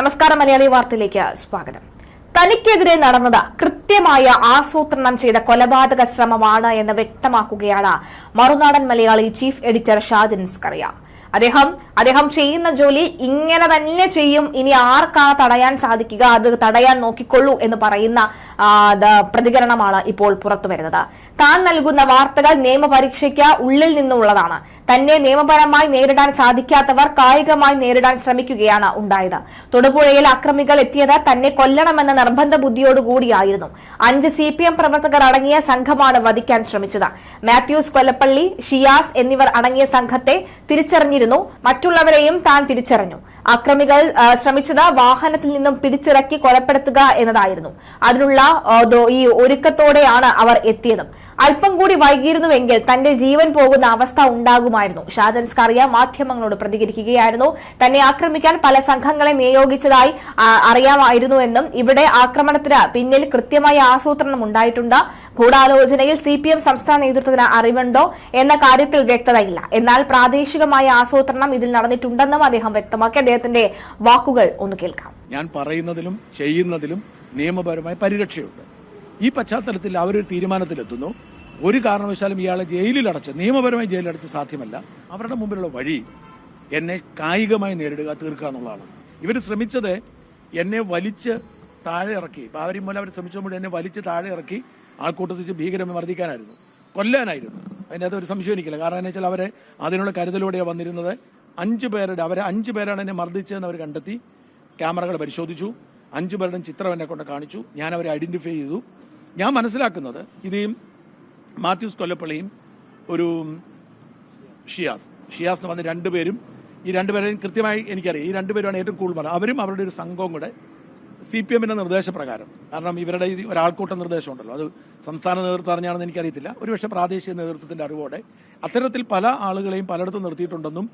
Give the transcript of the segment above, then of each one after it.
നമസ്കാരം മലയാളി വാർത്തയിലേക്ക് സ്വാഗതം. തനിക്കെതിരെ നടന്നത് കൃത്യമായ ആസൂത്രണം ചെയ്ത കൊലപാതക ശ്രമമാണ് എന്ന് വ്യക്തമാക്കുകയാണ് മറുനാടൻ മലയാളി ചീഫ് എഡിറ്റർ ഷാജൻ സ്കറിയ. അദ്ദേഹം ചെയ്യുന്ന ജോലി ഇങ്ങനെ തന്നെ ചെയ്യും, ഇനി ആർക്കാണ് തടയാൻ സാധിക്കുക, അത് തടയാൻ നോക്കിക്കൊള്ളൂ എന്ന് പറയുന്ന പ്രതികരണമാണ് ഇപ്പോൾ പുറത്തുവരുന്നത്. താൻ നൽകുന്ന വാർത്തകൾ നിയമപരീക്ഷയ്ക്ക് ഉള്ളിൽ നിന്നുള്ളതാണ്. തന്നെ നിയമപരമായി നേരിടാൻ സാധിക്കാത്തവർ കായികമായി നേരിടാൻ ശ്രമിക്കുകയാണ് ഉണ്ടായത്. തൊടുപുഴയിൽ അക്രമികൾ എത്തിയത് തന്നെ കൊല്ലണമെന്ന നിർബന്ധ ബുദ്ധിയോടുകൂടിയായിരുന്നു. 5 CPM പ്രവർത്തകർ അടങ്ങിയ സംഘമാണ് വധിക്കാൻ ശ്രമിച്ചത്. മാത്യൂസ് കൊല്ലപ്പള്ളി, ഷിയാസ് എന്നിവർ അടങ്ങിയ സംഘത്തെ തിരിച്ചറിഞ്ഞിരുന്നു. മറ്റുള്ളവരെയും താൻ തിരിച്ചറിഞ്ഞു. അക്രമികൾ ശ്രമിച്ചത് വാഹനത്തിൽ നിന്നും പിടിച്ചിറക്കി കൊലപ്പെടുത്തുക എന്നതായിരുന്നു. അതിനുള്ള ഈ ഒരുക്കത്തോടെയാണ് അവർ എത്തിയതും. അല്പം കൂടി വൈകിയിരുന്നുവെങ്കിൽ തന്റെ ജീവൻ പോകുന്ന അവസ്ഥ ഉണ്ടാകുമായിരുന്നു. ഷാജൻ സ്കറിയ മാധ്യമങ്ങളോട് പ്രതികരിക്കുകയായിരുന്നു. തന്നെ ആക്രമിക്കാൻ പല സംഘങ്ങളെ നിയോഗിച്ചതായി അറിയാമായിരുന്നുവെന്നും ഇവിടെ ആക്രമണത്തിന് പിന്നിൽ കൃത്യമായ ആസൂത്രണം ഉണ്ടായിട്ടുണ്ട്. ഗൂഢാലോചനയിൽ CPM സംസ്ഥാന നേതൃത്വത്തിന് അറിവുണ്ടോ എന്ന കാര്യത്തിൽ വ്യക്തതയില്ല. എന്നാൽ പ്രാദേശികമായ ആസൂത്രണം ഇതിൽ നടന്നിട്ടുണ്ടെന്നും അദ്ദേഹം വ്യക്തമാക്കി. അദ്ദേഹത്തിന്റെ വാക്കുകൾ ഒന്ന് കേൾക്കാം. ഞാൻ പറയുന്നതിലും ചെയ്യുന്നതിലും നിയമപരമായ പരിരക്ഷയുണ്ട്. ഈ പശ്ചാത്തലത്തിൽ അവരൊരു തീരുമാനത്തിലെത്തുന്നു. ഒരു കാരണവശാലും ഇയാളെ നിയമപരമായി ജയിലിലടച്ച് സാധ്യമല്ല. അവരുടെ മുമ്പിലുള്ള വഴി എന്നെ കായികമായി നേരിടുക, തീർക്കുക എന്നുള്ളതാണ്. ഇവർ ശ്രമിച്ചത് എന്നെ വലിച്ച് താഴെ ഇറക്കി, അവരും മൂലം അവർ ശ്രമിച്ചപ്പോൾ എന്നെ വലിച്ച് താഴെ ഇറക്കി ആൾക്കൂട്ടത്തിൽ ഭീകരമായി മർദ്ദിക്കാനായിരുന്നു, കൊല്ലാനായിരുന്നു. അതിനകത്ത് ഒരു സംശയം എനിക്കില്ല. കാരണം എന്ന് വെച്ചാൽ അവരെ അതിനുള്ള കരുതലോടെയാണ് വന്നിരുന്നത്. 5 പേരാണ് എന്നെ മർദ്ദിച്ചതെന്ന് അവർ കണ്ടെത്തി. ക്യാമറകൾ പരിശോധിച്ചു. 5 പേരുടെയും ചിത്രം എന്നെ കൊണ്ട് കാണിച്ചു. ഞാൻ അവരെ ഐഡന്റിഫൈ ചെയ്തു. ഞാൻ മനസ്സിലാക്കുന്നത് ഇത് മാത്യൂസ് കൊല്ലപ്പള്ളിയും ഒരു ഷിയാസ് എന്ന് പറഞ്ഞ 2 പേരും, ഈ 2 പേരെയും കൃത്യമായി എനിക്കറിയാം. ഈ 2 പേരുമാണ് ഏറ്റവും കൂടുതൽ. അവരും അവരുടെ ഒരു സംഘവും കൂടെ CPMന്റെ നിർദ്ദേശപ്രകാരം, കാരണം ഇവരുടെ ഒരാൾക്കൂട്ട നിർദ്ദേശമുണ്ടല്ലോ, അത് സംസ്ഥാന നേതൃത്വം അറിഞ്ഞാണെന്ന് എനിക്കറിയത്തില്ല, ഒരുപക്ഷെ പ്രാദേശിക നേതൃത്വത്തിന്റെ അറിവോടെ അത്തരത്തിൽ പല ആളുകളെയും പലയിടത്തും നിർത്തിയിട്ടുണ്ടെന്നും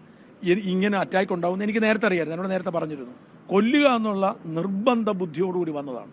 ഇങ്ങനെ അറ്റാക്ക് ഉണ്ടാവുമെന്ന് എനിക്ക് നേരത്തെ അറിയാമായിരുന്നു. എന്നോട് നേരത്തെ പറഞ്ഞിരുന്നു. കൊല്ലുക എന്നുള്ള നിർബന്ധ ബുദ്ധിയോടുകൂടി വന്നതാണ്.